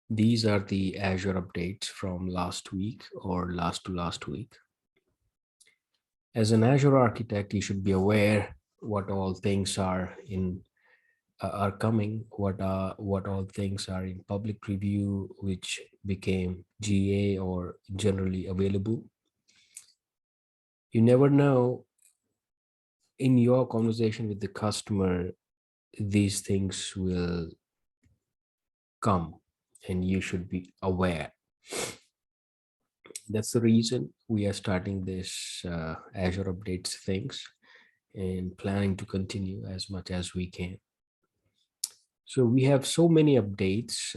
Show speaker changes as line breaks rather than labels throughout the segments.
These are the Azure updates from last week or last to last week. As an Azure architect, you should be aware what all things are coming, what all things are in public preview, which became GA or generally available. You never know, in your conversation with the customer, these things will come and you should be aware. That's the reason we are starting this Azure updates things and planning to continue as much as we can. So we have so many updates.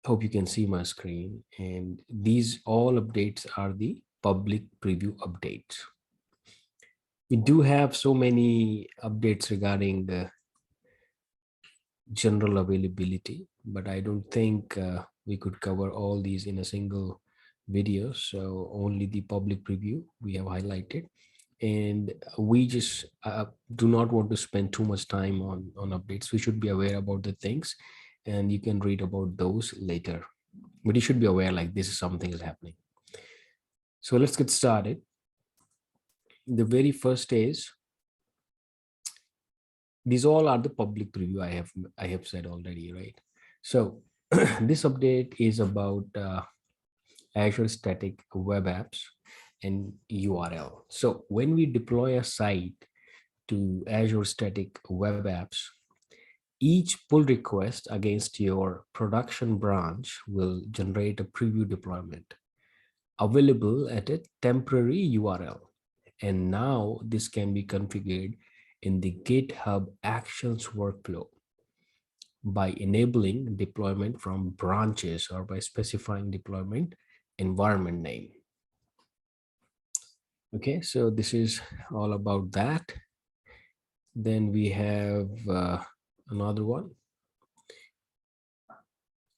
Hope you can see my screen, and these all updates are the public preview updates. We do have so many updates regarding the general availability, but I don't think we could cover all these in a single video. So only the public preview we have highlighted, and we just do not want to spend too much time on updates. We should be aware about the things, and you can read about those later, but you should be aware like this is something is happening. So let's get started. The very first is, these all are the public preview. I have said already, right? So this update is about Azure static web apps and URL. So when we deploy a site to Azure static web apps, each pull request against your production branch will generate a preview deployment available at a temporary URL. And now this can be configured in the GitHub Actions workflow by enabling deployment from branches or by specifying deployment environment name. Okay, so this is all about that. Then we have another one.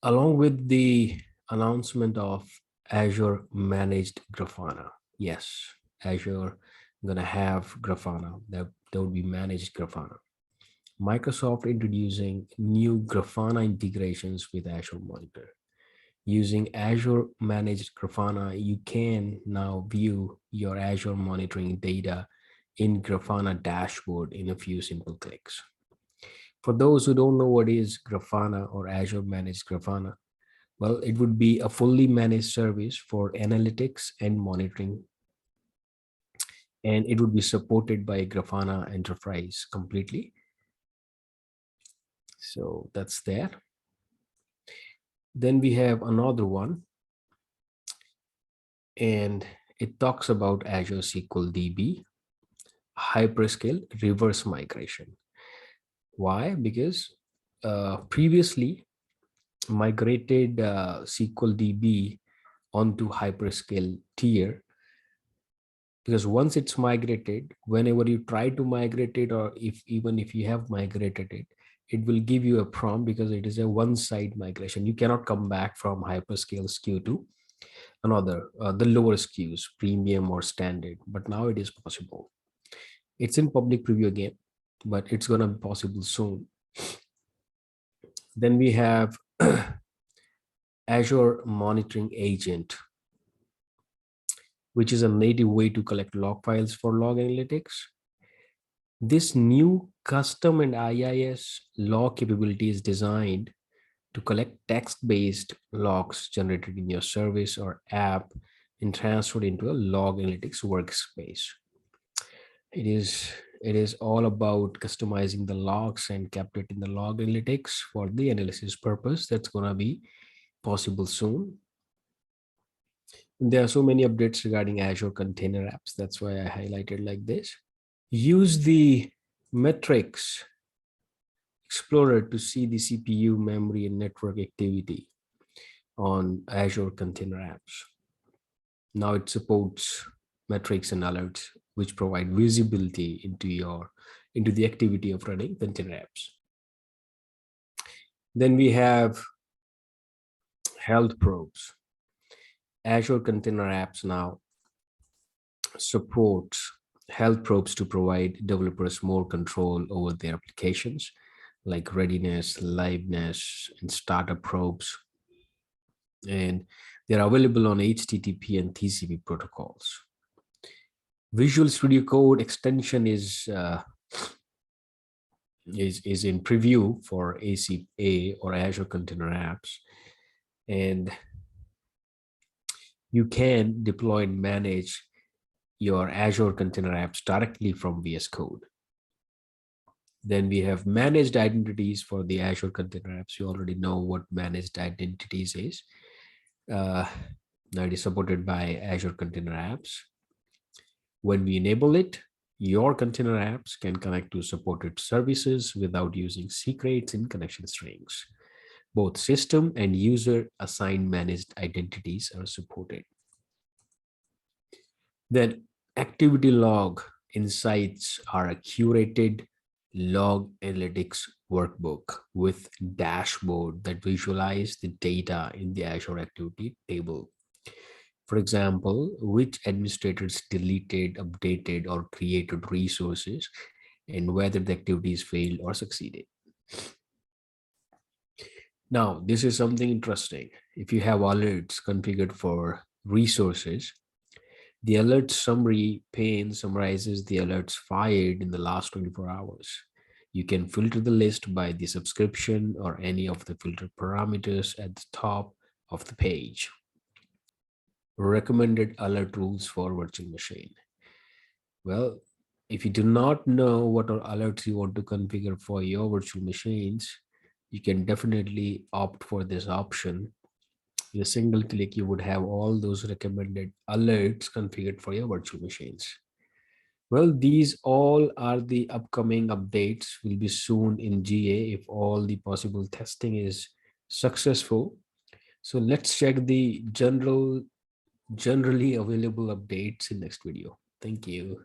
Along with the announcement of Azure Managed Grafana. Yes, Azure gonna have Grafana. There will be managed Grafana. Microsoft introducing new Grafana integrations with Azure Monitor. Using Azure Managed Grafana, you can now view your Azure monitoring data in Grafana dashboard in a few simple clicks. For those who don't know what is Grafana or Azure Managed Grafana, well, it would be a fully managed service for analytics and monitoring, and it would be supported by Grafana Enterprise completely. So that's there. Then we have another one, and it talks about Azure SQL DB hyperscale reverse migration. Why? Because previously migrated SQL DB onto hyperscale tier, because once it's migrated, whenever you try to migrate it, or even if you have migrated it, it will give you a prompt because it is a one-side migration. You cannot come back from hyperscale SKU to another, the lower SKUs, premium or standard, but now it is possible. It's in public preview again, but it's going to be possible soon. Then we have Azure Monitoring Agent, which is a native way to collect log files for log analytics. This new custom and IIS log capability is designed to collect text-based logs generated in your service or app and transferred into a log analytics workspace. It is all about customizing the logs and kept it in the log analytics for the analysis purpose. That's going to be possible soon. There are so many updates regarding Azure Container Apps. That's why I highlighted like this. Use the metrics explorer to see the CPU, memory, and network activity on Azure Container Apps. Now it supports metrics and alerts, which provide visibility into the activity of running container apps. Then we have health probes. Azure Container Apps now supports health probes to provide developers more control over their applications, like readiness, liveness, and startup probes. And they're available on HTTP and TCP protocols. Visual Studio Code extension is in preview for ACA or Azure Container Apps, and you can deploy and manage your Azure Container Apps directly from VS Code. Then we have managed identities for the Azure Container Apps. You already know what managed identities is. Now it is supported by Azure Container Apps. When we enable it, your container apps can connect to supported services without using secrets in connection strings. Both system and user assigned managed identities are supported. Then activity log insights are a curated log analytics workbook with dashboard that visualize the data in the Azure activity table. For example, which administrators deleted, updated, or created resources, and whether the activities failed or succeeded. Now, this is something interesting. If you have alerts configured for resources, the alert summary pane summarizes the alerts fired in the last 24 hours. You can filter the list by the subscription or any of the filter parameters at the top of the page. Recommended alert rules for virtual machine. Well, if you do not know what are alerts you want to configure for your virtual machines, you can definitely opt for this option. In a single click, you would have all those recommended alerts configured for your virtual machines. Well, these all are the upcoming updates, will be soon in GA if all the possible testing is successful. So let's check the generally available updates in next video. Thank you.